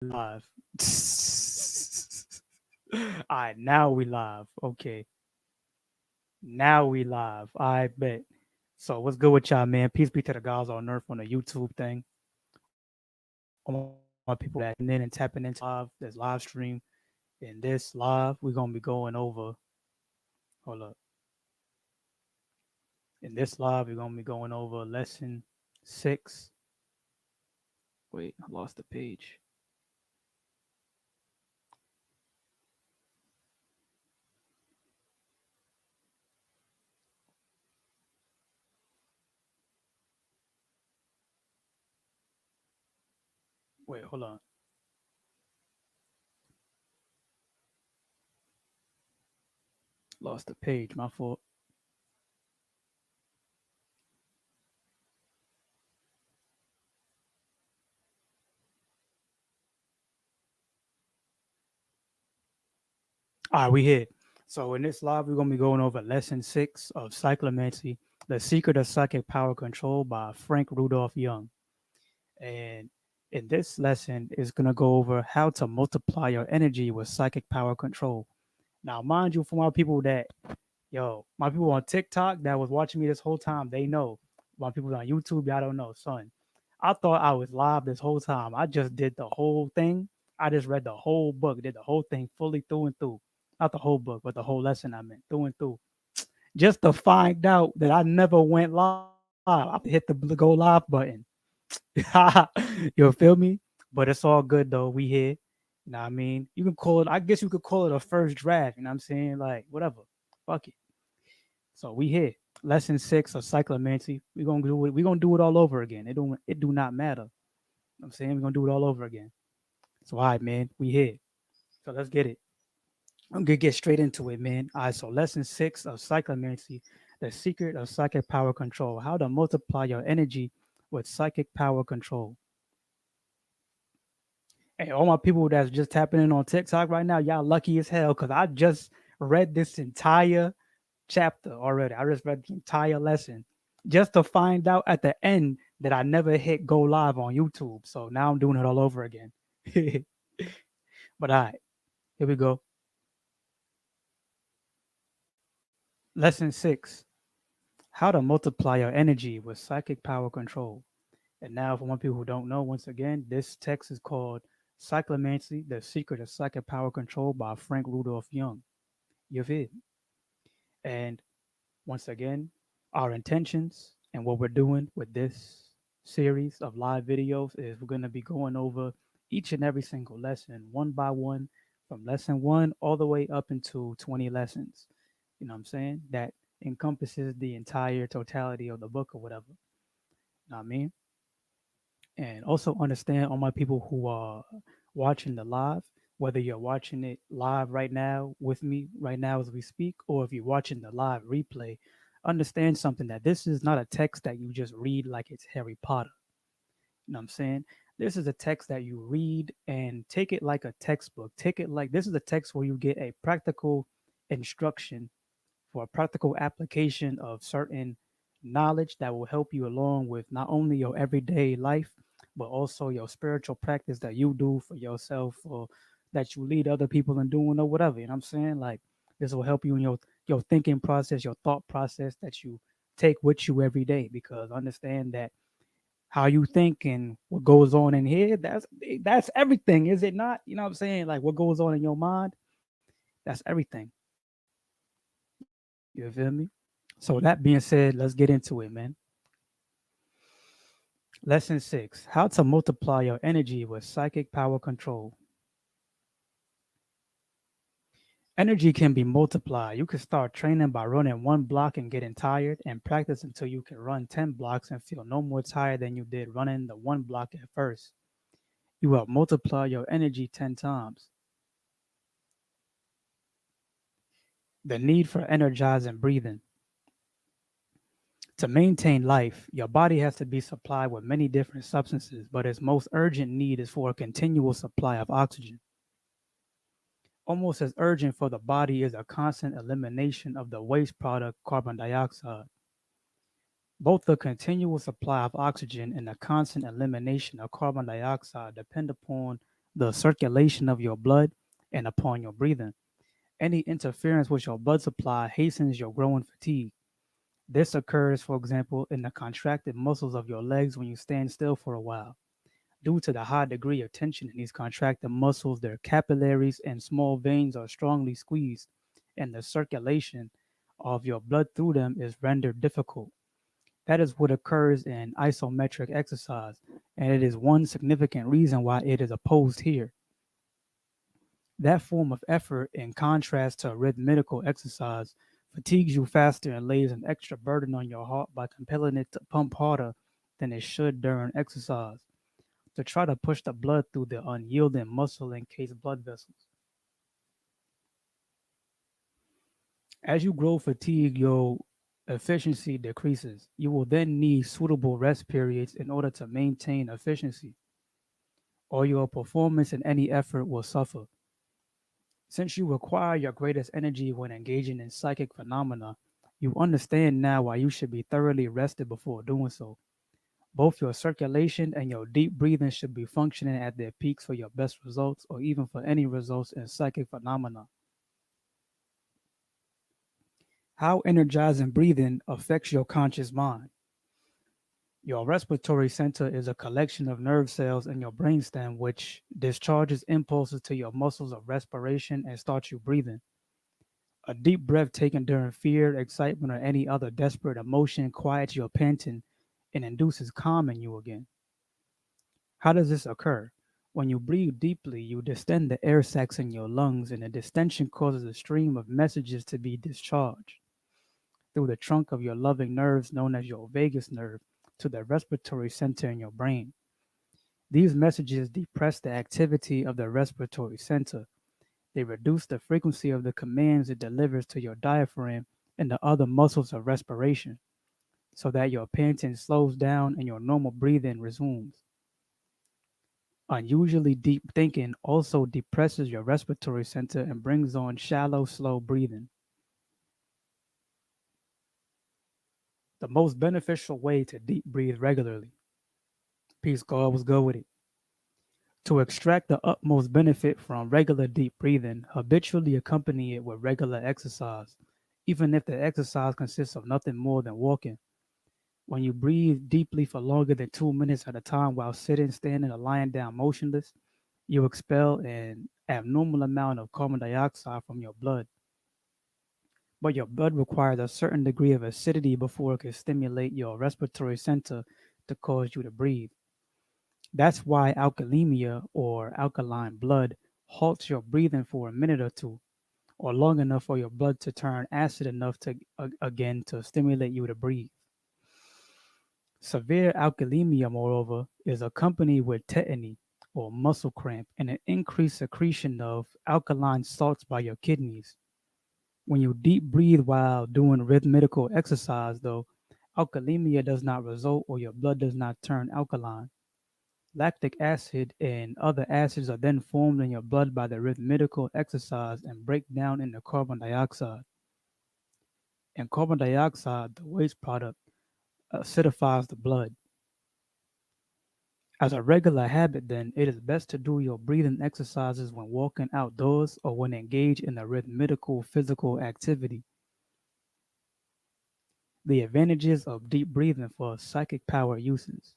live. All right, now we live. Okay, now we live. I bet. So what's good with y'all, man? Peace be to the guys on Earth on the YouTube thing. All my people that tuning in and tapping into live, this live stream. In this live, we're gonna be going over. Hold up. In this live, we're gonna be going over lesson 6. Wait, I lost the page. Wait, hold on. Lost the page. My fault. All right, we here. So in this live, we're gonna be going over lesson 6 of Cyclomancy, The Secret of Psychic Power Control by Frank Rudolph Young. And in this lesson is gonna go over how to multiply your energy with psychic power control. Now, mind you, for my people that my people on TikTok that was watching me this whole time, they know. My people on YouTube, y'all don't know, son. I thought I was live this whole time. I just did the whole thing. I just read the whole book, did the whole thing fully through and through. Not the whole book, but the whole lesson I meant through and through. Just to find out that I never went live. I have to hit the go live button. You feel me? But it's all good though. We here. You know what I mean? You can call it, I guess you could call it a first draft. You know what I'm saying? Like, whatever. Fuck it. So we here. Lesson 6 of Cyclomancy. We're gonna do it all over again. It do not matter. You know what I'm saying? We're gonna do it all over again. So all right, man. We here. So let's get it. I'm gonna get straight into it, man. All right, so lesson 6 of Cyclomancy, the secret of psychic power control. How to multiply your energy with psychic power control. Hey, all my people that's just tapping in on TikTok right now, y'all lucky as hell because I just read this entire chapter already. I just read the entire lesson just to find out at the end that I never hit go live on YouTube. So now I'm doing it all over again. But all right, here we go. Lesson 6, how to multiply your energy with psychic power control. And now, for one people who don't know, once again, this text is called Cyclomancy, The Secret of Psychic Power Control by Frank Rudolph Young. You've heard. And once again, our intentions and what we're doing with this series of live videos is we're going to be going over each and every single lesson one by one, from lesson 1 all the way up into 20 lessons. You know what I'm saying? That encompasses the entire totality of the book or whatever. You know what I mean? And also understand all my people who are watching the live, whether you're watching it live right now with me right now as we speak, or if you're watching the live replay, understand something that this is not a text that you just read like it's Harry Potter. You know what I'm saying? This is a text that you read and take it like a textbook. Take it like this is a text where you get a practical instruction for a practical application of certain knowledge that will help you along with not only your everyday life, but also your spiritual practice that you do for yourself or that you lead other people in doing or whatever. You know what I'm saying? Like this will help you in your thinking process, your thought process that you take with you every day because understand that how you think and what goes on in here, that's everything, is it not? You know what I'm saying? Like what goes on in your mind, that's everything. You feel me? So that being said, let's get into it, man. Lesson 6, how to multiply your energy with psychic power control. Energy can be multiplied. You can start training by running 1 block and getting tired and practice until you can run 10 blocks and feel no more tired than you did running the 1 block at first. You will multiply your energy 10 times. The need for energizing breathing. To maintain life, your body has to be supplied with many different substances, but its most urgent need is for a continual supply of oxygen. Almost as urgent for the body is a constant elimination of the waste product carbon dioxide. Both the continual supply of oxygen and the constant elimination of carbon dioxide depend upon the circulation of your blood, and upon your breathing. Any interference with your blood supply hastens your growing fatigue. This occurs, for example, in the contracted muscles of your legs when you stand still for a while. Due to the high degree of tension in these contracted muscles, their capillaries and small veins are strongly squeezed, and the circulation of your blood through them is rendered difficult. That is what occurs in isometric exercise, and it is one significant reason why it is opposed here. That form of effort, in contrast to rhythmical exercise, fatigues you faster and lays an extra burden on your heart by compelling it to pump harder than it should during exercise, to try to push the blood through the unyielding muscle encased blood vessels. As you grow fatigue, your efficiency decreases. You will then need suitable rest periods in order to maintain efficiency, or your performance in any effort will suffer. Since you require your greatest energy when engaging in psychic phenomena, you understand now why you should be thoroughly rested before doing so. Both your circulation and your deep breathing should be functioning at their peaks for your best results or even for any results in psychic phenomena. How energizing breathing affects your conscious mind. Your respiratory center is a collection of nerve cells in your brainstem which discharges impulses to your muscles of respiration and starts you breathing. A deep breath taken during fear, excitement, or any other desperate emotion quiets your panting and induces calm in you again. How does this occur? When you breathe deeply, you distend the air sacs in your lungs, and the distension causes a stream of messages to be discharged through the trunk of your loving nerves, known as your vagus nerve, to the respiratory center in your brain. These messages depress the activity of the respiratory center. They reduce the frequency of the commands it delivers to your diaphragm and the other muscles of respiration, so that your panting slows down and your normal breathing resumes. Unusually deep thinking also depresses your respiratory center and brings on shallow, slow breathing. The most beneficial way to deep breathe regularly. Peace, God was good with it. To extract the utmost benefit from regular deep breathing, habitually accompany it with regular exercise, even if the exercise consists of nothing more than walking. When you breathe deeply for longer than 2 minutes at a time while sitting, standing, or lying down motionless, you expel an abnormal amount of carbon dioxide from your blood. But your blood requires a certain degree of acidity before it can stimulate your respiratory center to cause you to breathe. That's why alkalemia or alkaline blood halts your breathing for a minute or two, or long enough for your blood to turn acid enough to again to stimulate you to breathe. Severe alkalemia, moreover, is accompanied with tetany or muscle cramp and an increased secretion of alkaline salts by your kidneys. When you deep breathe while doing rhythmical exercise, though, alkalemia does not result or your blood does not turn alkaline. Lactic acid and other acids are then formed in your blood by the rhythmical exercise and break down into carbon dioxide. And carbon dioxide, the waste product, acidifies the blood. As a regular habit, then, it is best to do your breathing exercises when walking outdoors or when engaged in a rhythmical physical activity. The advantages of deep breathing for psychic power uses.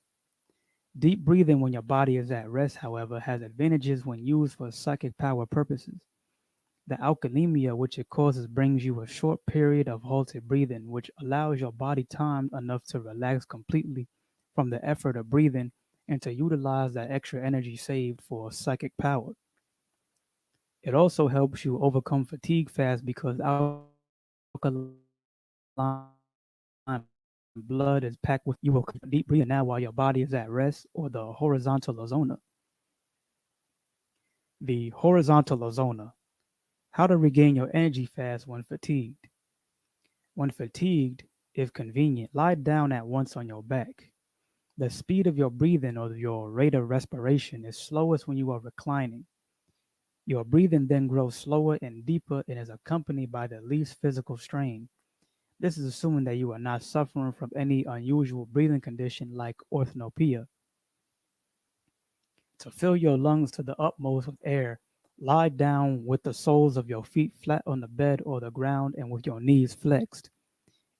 Deep breathing when your body is at rest, however, has advantages when used for psychic power purposes. The alkalemia which it causes brings you a short period of halted breathing, which allows your body time enough to relax completely from the effort of breathing and to utilize that extra energy saved for psychic power. It also helps you overcome fatigue fast because alkaline blood is packed with oxygen. You will continue deep breathing now while your body is at rest or the horizontal ozona. The horizontal ozona. How to regain your energy fast when fatigued. When fatigued, if convenient, lie down at once on your back. The speed of your breathing or your rate of respiration is slowest when you are reclining. Your breathing then grows slower and deeper and is accompanied by the least physical strain. This is assuming that you are not suffering from any unusual breathing condition like orthopnea. To fill your lungs to the utmost with air, lie down with the soles of your feet flat on the bed or the ground and with your knees flexed.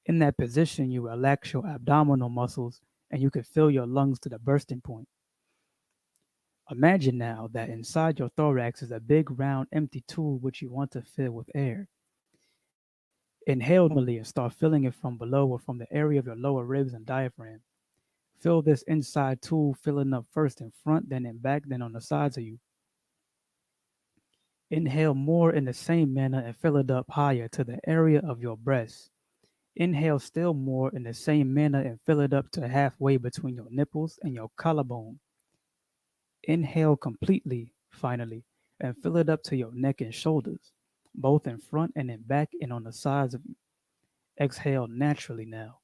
In that position, you relax your abdominal muscles and you can fill your lungs to the bursting point. Imagine now that inside your thorax is a big round empty tube which you want to fill with air. Inhale normally and start filling it from below or from the area of your lower ribs and diaphragm. Fill this inside tube, filling up first in front, then in back, then on the sides of you. Inhale more in the same manner and fill it up higher to the area of your breast. Inhale still more in the same manner and fill it up to halfway between your nipples and your collarbone. Inhale completely, finally, and fill it up to your neck and shoulders, both in front and in back and on the sides of you. Exhale naturally now.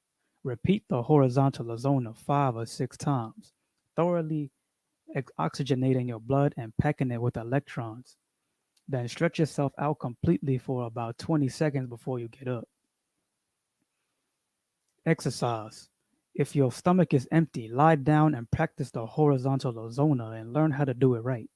Repeat the horizontal ozona 5 or 6 times, thoroughly oxygenating your blood and packing it with electrons. Then stretch yourself out completely for about 20 seconds before you get up. Exercise. If your stomach is empty, lie down and practice the horizontal ozona and learn how to do it right.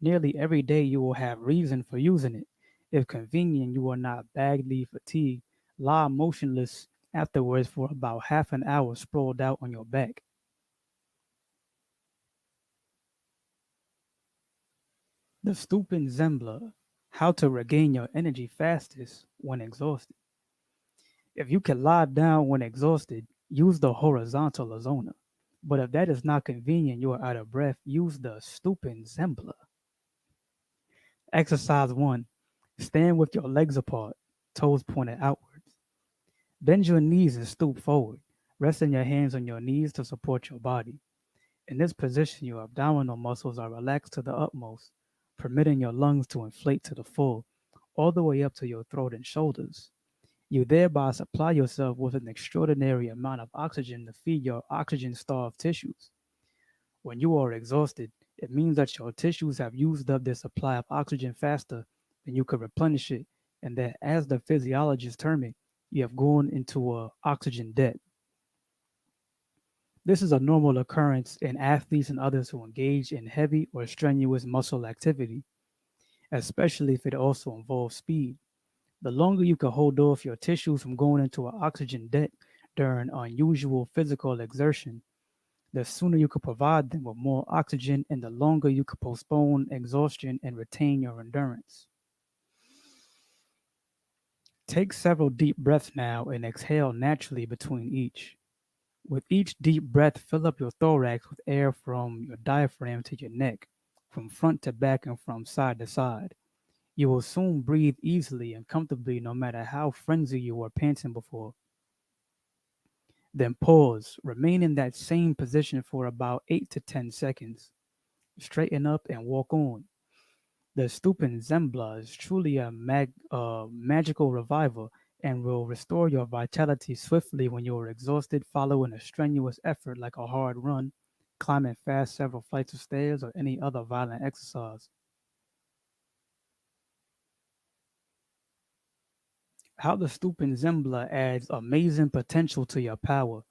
Nearly every day you will have reason for using it. If convenient, you are not badly fatigued. Lie motionless afterwards for about half an hour sprawled out on your back. The stooping zembler. How to regain your energy fastest when exhausted. If you can lie down when exhausted, use the horizontal ozona. But if that is not convenient, you are out of breath, use the stooping zembler. Exercise 1. Stand with your legs apart, toes pointed outwards. Bend your knees and stoop forward, resting your hands on your knees to support your body. In this position, your abdominal muscles are relaxed to the utmost, permitting your lungs to inflate to the full, all the way up to your throat and shoulders. You thereby supply yourself with an extraordinary amount of oxygen to feed your oxygen starved tissues. When you are exhausted, it means that your tissues have used up their supply of oxygen faster than you could replenish it, and that, as the physiologists term it, you have gone into a oxygen debt. This is a normal occurrence in athletes and others who engage in heavy or strenuous muscle activity, especially if it also involves speed. The longer you can hold off your tissues from going into an oxygen debt during unusual physical exertion, the sooner you can provide them with more oxygen and the longer you can postpone exhaustion and retain your endurance. Take several deep breaths now and exhale naturally between each. With each deep breath, fill up your thorax with air from your diaphragm to your neck, from front to back and from side to side. You will soon breathe easily and comfortably no matter how frenzied you were panting before. Then pause. Remain in that same position for about 8 to 10 seconds. Straighten up and walk on. The stooping Zembla is truly a magical reviver and will restore your vitality swiftly when you are exhausted following a strenuous effort like a hard run, climbing fast several flights of stairs, or any other violent exercise. How the stooping Zembla adds amazing potential to your power.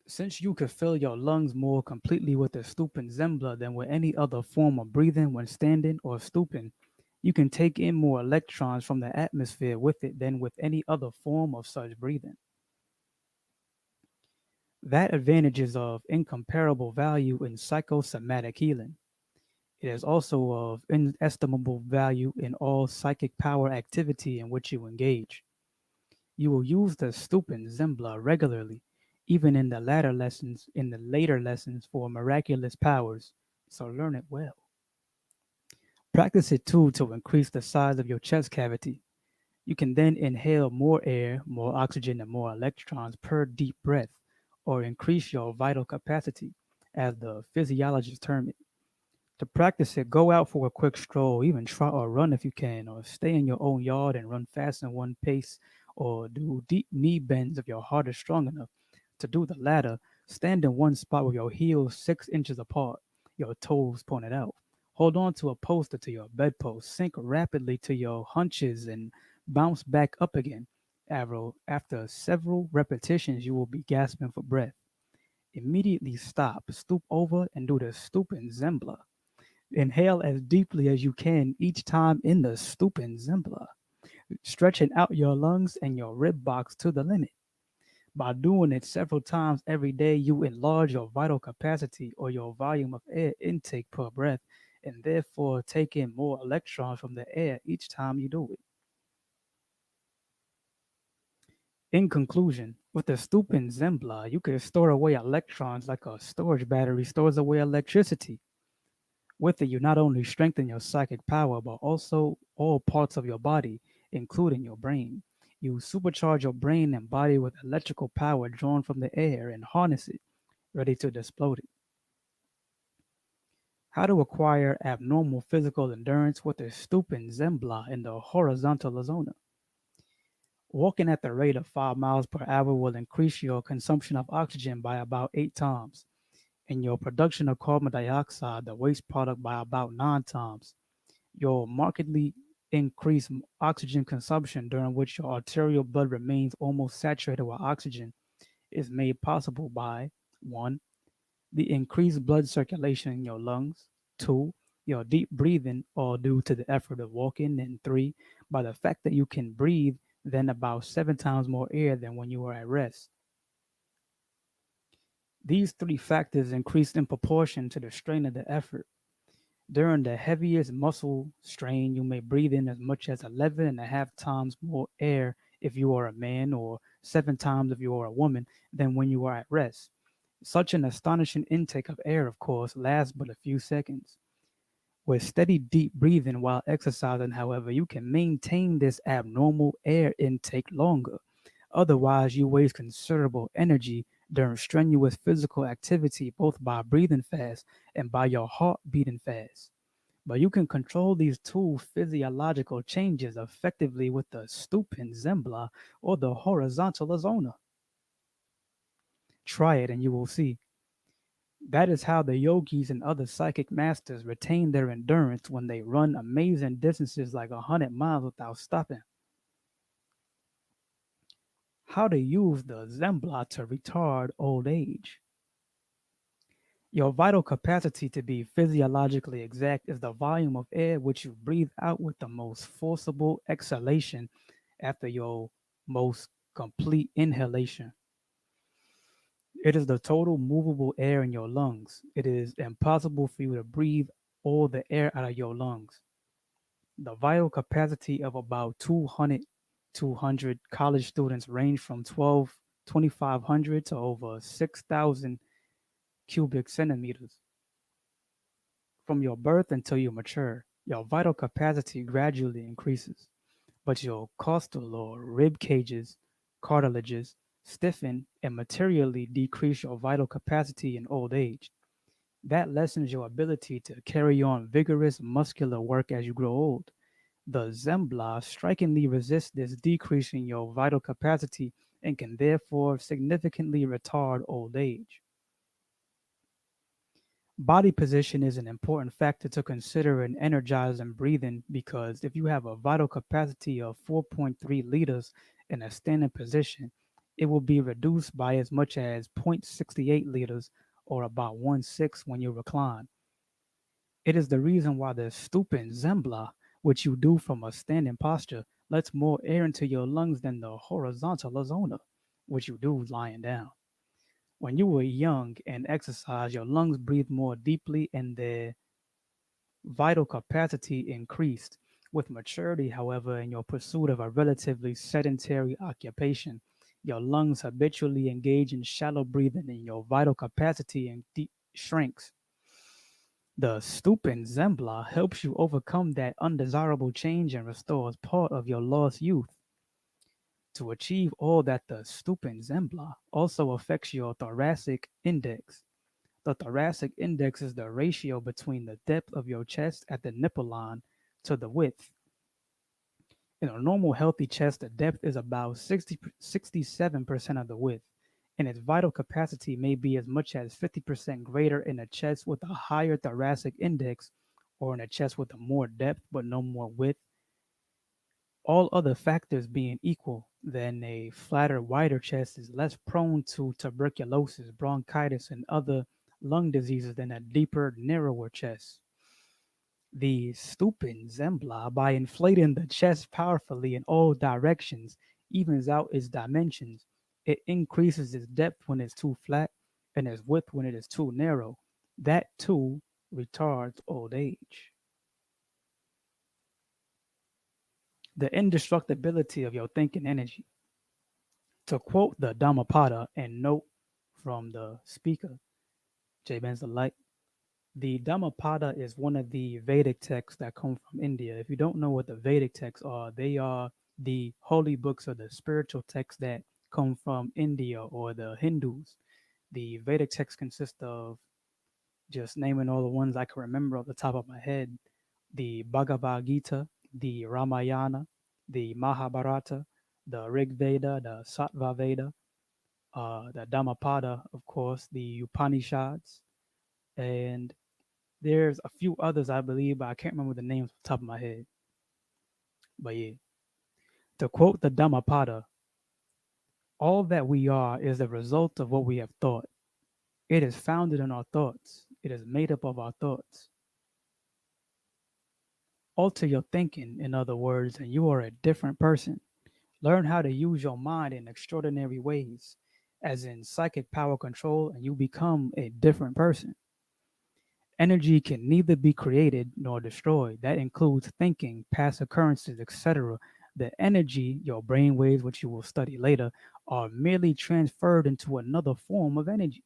Since you could fill your lungs more completely with the stooping Zembla than with any other form of breathing when standing or stooping, you can take in more electrons from the atmosphere with it than with any other form of such breathing. That advantage is of incomparable value in psychosomatic healing. It is also of inestimable value in all psychic power activity in which you engage. You will use the stooping Zembla regularly, even in the later lessons for miraculous powers, so learn it well. Practice it too to increase the size of your chest cavity. You can then inhale more air, more oxygen, and more electrons per deep breath, or increase your vital capacity, as the physiologists term it. To practice it, go out for a quick stroll, even trot or run if you can, or stay in your own yard and run fast in one pace, or do deep knee bends if your heart is strong enough. To do the latter, stand in one spot with your heels 6 inches apart, your toes pointed out. Hold on to a poster to your bedpost, sink rapidly to your hunches, and bounce back up again. After several repetitions, you will be gasping for breath. Immediately stop, stoop over, and do the stooping zembler. Inhale as deeply as you can each time in the stooping zembler, stretching out your lungs and your rib box to the limit. By doing it several times every day, you enlarge your vital capacity or your volume of air intake per breath, and therefore take in more electrons from the air each time you do it. In conclusion, with the stooping Zembla, you can store away electrons like a storage battery stores away electricity. With it, you not only strengthen your psychic power, but also all parts of your body, including your brain. You supercharge your brain and body with electrical power drawn from the air and harness it, ready to explode it. How to acquire abnormal physical endurance with the stooping Zembla in the horizontal ozona. Walking at the rate of 5 miles per hour will increase your consumption of oxygen by about 8 times, and your production of carbon dioxide, the waste product, by about 9 times. Your markedly increased oxygen consumption, during which your arterial blood remains almost saturated with oxygen, is made possible by 1. The increased blood circulation in your lungs, 2. Your deep breathing, all due to the effort of walking, and 3. By the fact that you can breathe then about 7 times more air than when you are at rest. These three factors increase in proportion to the strain of the effort. During the heaviest muscle strain, you may breathe in as much as 11 and a half times more air if you are a man, or 7 times if you are a woman, than when you are at rest. Such an astonishing intake of air, of course, lasts but a few seconds. With steady deep breathing while exercising, however, you can maintain this abnormal air intake longer. Otherwise, you waste considerable energy during strenuous physical activity, both by breathing fast and by your heart beating fast. But you can control these two physiological changes effectively with the stooping Zembla or the horizontal ozona. Try it and you will see. That is how the yogis and other psychic masters retain their endurance when they run amazing distances like 100 miles without stopping. How to use the Zembla to retard old age. Your vital capacity, to be physiologically exact, is the volume of air which you breathe out with the most forcible exhalation after your most complete inhalation. It is the total movable air in your lungs. It is impossible for you to breathe all the air out of your lungs. The vital capacity of about 200 college students range from 2,500 to over 6,000 cubic centimeters. From your birth until you mature, your vital capacity gradually increases, but your costal or rib cages, cartilages, stiffen and materially decrease your vital capacity in old age. That lessens your ability to carry on vigorous muscular work as you grow old. The Zembla strikingly resists this decrease in your vital capacity and can therefore significantly retard old age. Body position is an important factor to consider in energizing breathing, because if you have a vital capacity of 4.3 liters in a standing position, it will be reduced by as much as 0.68 liters, or about 1/6 when you recline. It is the reason why the stooping Zembla, which you do from a standing posture, lets more air into your lungs than the horizontal ozona, which you do lying down. When you were young and exercise, your lungs breathed more deeply and their vital capacity increased. With maturity, however, in your pursuit of a relatively sedentary occupation, your lungs habitually engage in shallow breathing and your vital capacity shrinks. The stooping Zembla helps you overcome that undesirable change and restores part of your lost youth. To achieve all that, the stooping Zembla also affects your thoracic index. The thoracic index is the ratio between the depth of your chest at the nipple line to the width. In a normal healthy chest, the depth is about 67% of the width, and its vital capacity may be as much as 50% greater in a chest with a higher thoracic index, or in a chest with a more depth but no more width. All other factors being equal, then a flatter, wider chest is less prone to tuberculosis, bronchitis, and other lung diseases than a deeper, narrower chest. The stooping zembler, by inflating the chest powerfully in all directions, evens out its dimensions. It increases its depth when it's too flat and its width when it is too narrow. That too retards old age. The indestructibility of your thinking energy. To quote the Dhammapada and note from the speaker, J. Ben's the light, the Dhammapada is one of the Vedic texts that come from India. If you don't know what the Vedic texts are, they are the holy books or the spiritual texts that come from India or the Hindus. The Vedic texts consist of, just naming all the ones I can remember off the top of my head, the Bhagavad Gita, the Ramayana, the Mahabharata, the Rig Veda, the Sattva Veda, the Dhammapada, of course, the Upanishads, and there's a few others I believe, but I can't remember the names off the top of my head. But yeah, to quote the Dhammapada, all that we are is the result of what we have thought. It is founded in our thoughts. It is made up of our thoughts. Alter your thinking, in other words, and you are a different person. Learn how to use your mind in extraordinary ways, as in psychic power control, and you become a different person. Energy can neither be created nor destroyed. That includes thinking, past occurrences, etc. The energy, your brain waves, which you will study later, are merely transferred into another form of energy.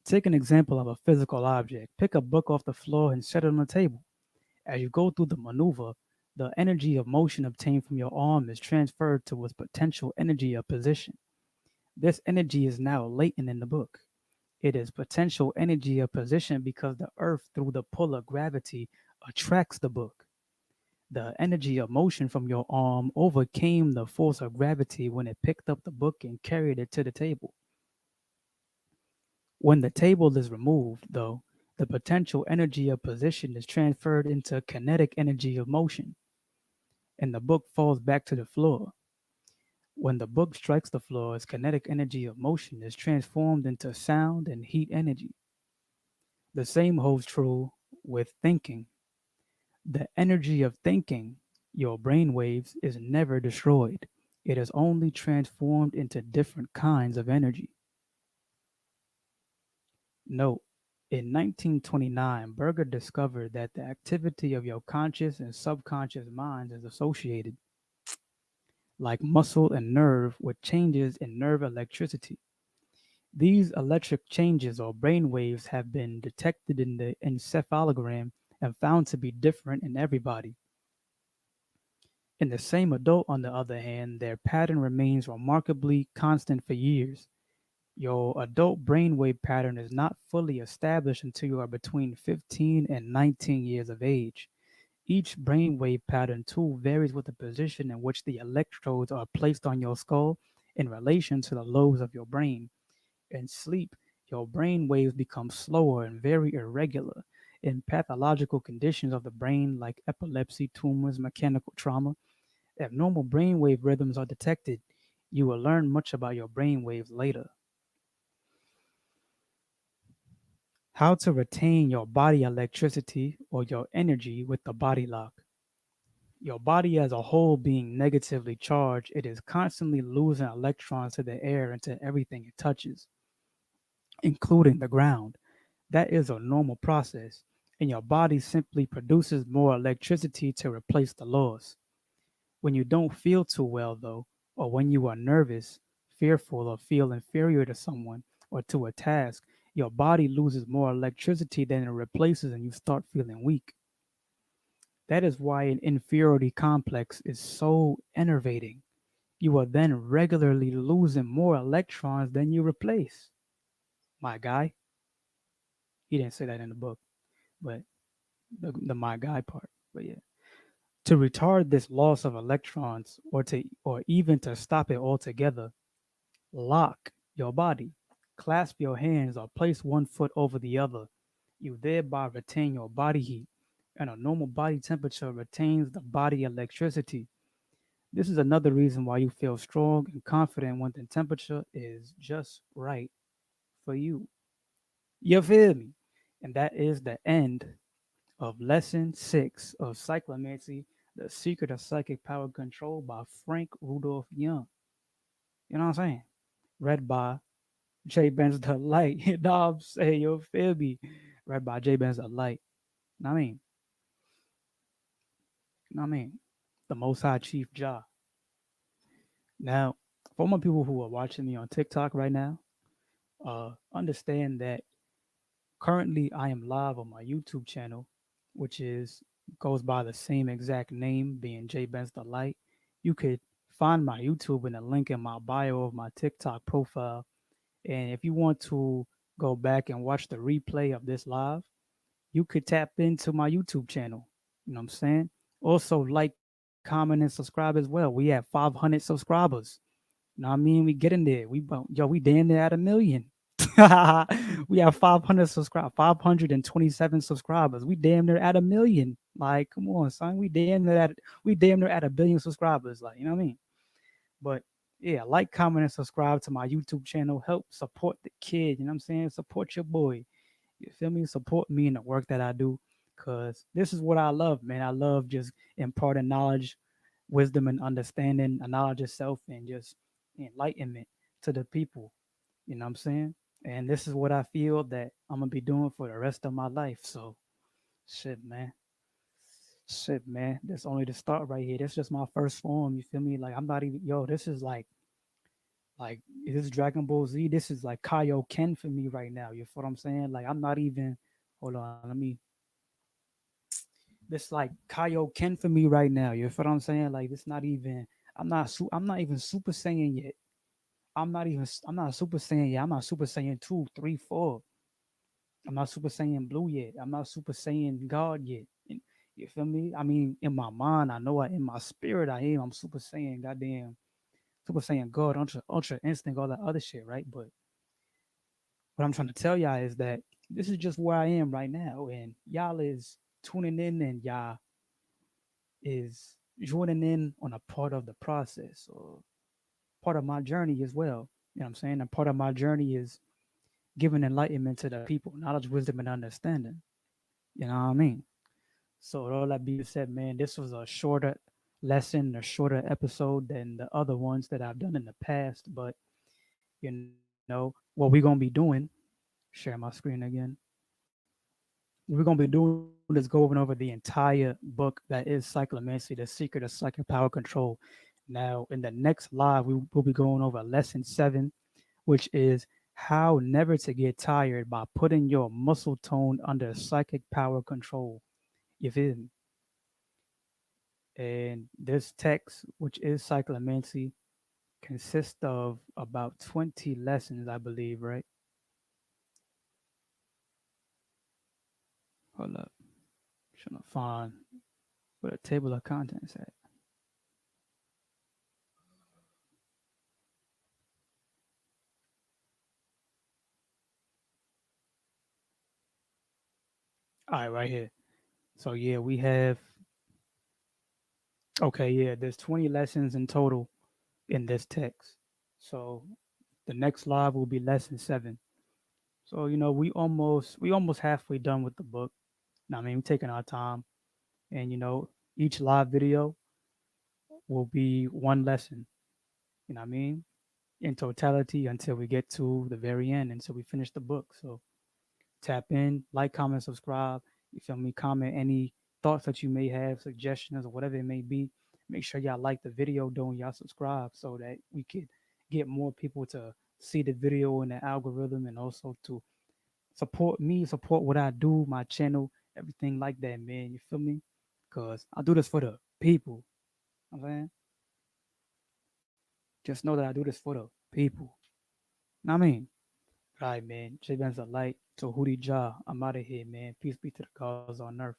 Take an example of a physical object. Pick a book off the floor and set it on the table. As you go through the maneuver, the energy of motion obtained from your arm is transferred to its potential energy of position. This energy is now latent in the book. It is potential energy of position because the earth, through the pull of gravity, attracts the book. The energy of motion from your arm overcame the force of gravity when it picked up the book and carried it to the table. When the table is removed, though, the potential energy of position is transferred into kinetic energy of motion, and the book falls back to the floor. When the book strikes the floor, its kinetic energy of motion is transformed into sound and heat energy. The same holds true with thinking. The energy of thinking, your brain waves, is never destroyed. It is only transformed into different kinds of energy. Note, in 1929, Berger discovered that the activity of your conscious and subconscious minds is associated, like muscle and nerve, with changes in nerve electricity. These electric changes or brain waves have been detected in the encephalogram and found to be different in everybody. In the same adult, on the other hand, their pattern remains remarkably constant for years. Your adult brainwave pattern is not fully established until you are between 15 and 19 years of age. Each brainwave pattern too varies with the position in which the electrodes are placed on your skull in relation to the lobes of your brain. In sleep, your brain waves become slower and very irregular. In pathological conditions of the brain like epilepsy, tumors, mechanical trauma, abnormal brainwave rhythms are detected. You will learn much about your brainwaves later. How to retain your body electricity or your energy with the body lock. Your body as a whole being negatively charged, it is constantly losing electrons to the air and to everything it touches, including the ground. That is a normal process, and your body simply produces more electricity to replace the loss. When you don't feel too well, though, or when you are nervous, fearful, or feel inferior to someone or to a task, your body loses more electricity than it replaces and you start feeling weak. That is why an inferiority complex is so enervating. You are then regularly losing more electrons than you replace. My guy, he didn't say that in the book, but the my guy part. But yeah. To retard this loss of electrons or even to stop it altogether, lock your body. Clasp your hands or place one foot over the other. You thereby retain your body heat, and a normal body temperature retains the body electricity. This is another reason why you feel strong and confident when the temperature is just right for you. You feel me? And that is the end of lesson 6 of Cyclomancy, The Secret of Psychic Power Control by Frank Rudolph Young. You know what I'm saying? Read by J. Benz the Light. You know what I'm saying? You feel me? Read by J. Benz the Light. You know what I mean? You know what I mean? The Most High Chief Jah. Now, for my people who are watching me on TikTok right now, understand that currently I am live on my YouTube channel, which is goes by the same exact name, being J Benz the Light. You could find my YouTube in the link in my bio of my TikTok profile. And if you want to go back and watch the replay of this live, you could tap into my YouTube channel. You know what I'm saying? Also, like, comment, and subscribe as well. We have 500 subscribers. You know what I mean? We get in there. We damn near at a million. We have 500 subscribe, 527 subscribers. We damn near at a million. Like, come on, son. We damn near at a billion subscribers. Like, you know what I mean? But yeah, like, comment, and subscribe to my YouTube channel. Help support the kid. You know what I'm saying? Support your boy. You feel me? Support me in the work that I do. Cause this is what I love, man. I love just imparting knowledge, wisdom, and understanding, a knowledge of self, and just enlightenment to the people. You know what I'm saying? And this is what I feel that I'm gonna be doing for the rest of my life. So shit, man. Shit, man. That's only the start right here. That's just my first form. You feel me? Like, I'm not even, yo, this is like this is Dragon Ball Z. This is like Kaioken for me right now. You feel what I'm saying? Like, I'm not even, hold on, let me, this like Kaioken for me right now. You feel what I'm saying? Like, this not even, I'm not even Super Saiyan yet. I'm not Super Saiyan yet. I'm not Super Saiyan 2, 3, 4. I'm not Super Saiyan Blue yet. I'm not Super Saiyan God yet. You feel me? I mean, in my mind, I know in my spirit I am. I'm Super Saiyan, goddamn, Super Saiyan God, Ultra Instinct, all that other shit, right? But what I'm trying to tell y'all is that this is just where I am right now, and y'all is tuning in, and y'all is joining in on a part of the process or part of my journey as well. You know what I'm saying? And part of my journey is giving enlightenment to the people, knowledge, wisdom, and understanding. You know what I mean? So with all that being said, man, this was a shorter lesson, a shorter episode than the other ones that I've done in the past. But what we're gonna be doing, share my screen again. What we're gonna be doing is going over the entire book that is Cyclomancy, the secret of psychic power control. Now, in the next live, we will be going over lesson 7, which is how never to get tired by putting your muscle tone under psychic power control. You feel me? And this text, which is Cyclomancy, consists of about 20 lessons, I believe, right? Hold up. Trying to find where the table of contents at. All right, right here. So yeah, we have, okay, yeah, there's 20 lessons in total in this text. So the next live will be lesson 7. So we almost halfway done with the book. Now, I mean, we're taking our time, and each live video will be one lesson. You know what I mean? In totality until we get to the very end, until we finish the book. So tap in, like, comment, subscribe. You feel me? Comment any thoughts that you may have, suggestions, or whatever it may be. Make sure y'all like the video, don't y'all subscribe so that we could get more people to see the video in the algorithm, and also to support me, support what I do, my channel, everything like that, man. You feel me? Cause I do this for the people. You know what I'm saying, just know that I do this for the people. Know what I mean? All right, man. J Ben's a light to Hootie Jaw. I'm out of here, man. Peace be to the gods on earth.